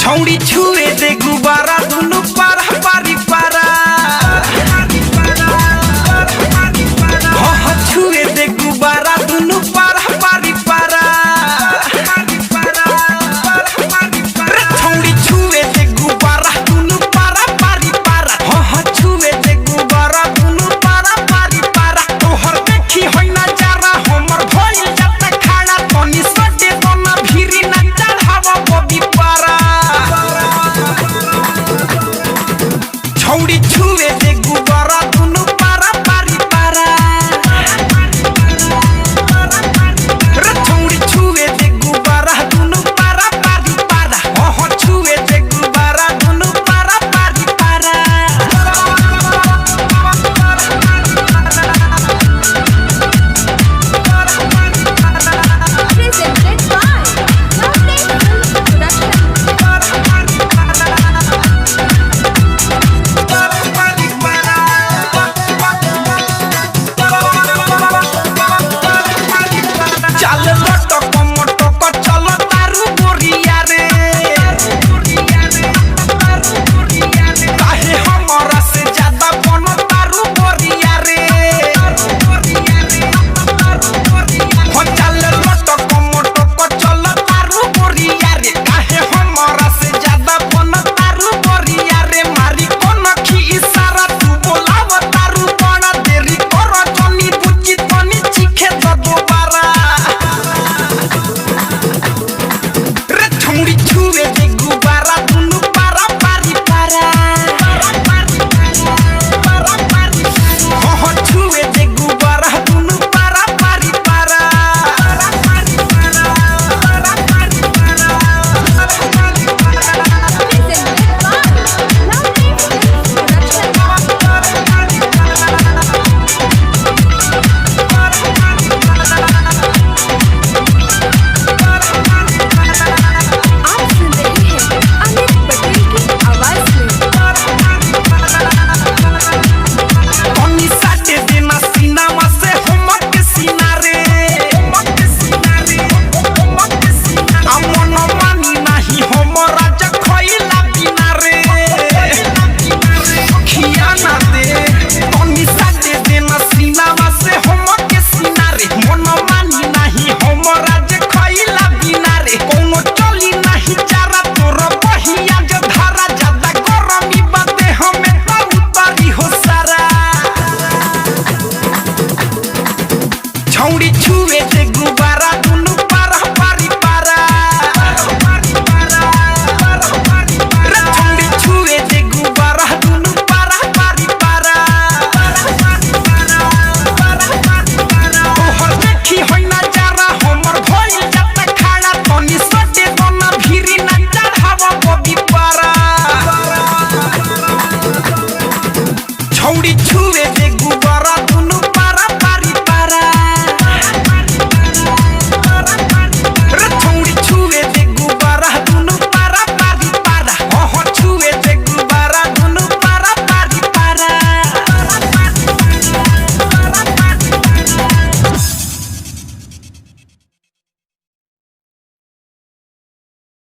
छौड़ी छुए दे गुब्बारा दुनु पारा पारी पारा हाँ छुए दे गुब्बारा दुनु पारा पारी पारा छौड़ी छुए दे गुब्बारा दुनु पारा पारी पारा हाँ छुए दे गुब्बारा दुनु पारा पारी पारा तोहर देखी होई ना जारा हमर भइल जाता खाड़ा तनी सटे दोना भिरी ना चढ़ावा बबी पारा छौड़ी छुए दे गुब्बारा दुनु पारा पारी पारा छौड़ी छुए दे गुब्बारा दुनु पारा पारी पारा हाँ छुए दे गुब्बारा दुनु पारा पारी पारा Presented by Lovely Film Production. चल लटक मटक चल तारू बोरिया रे काहे हमरा से ज्यादा बन तारू बोरिया रे हो चल लटक मटक चल तारू बोरिया रे काहे हमरा से ज्यादा बन तारू बोरिया रे मारी कोन की इशारा तू बोलाव तारू बड़ा देरी कर जनी बुची तनी चिखे द दोबारा रे छौड़ी छुए दे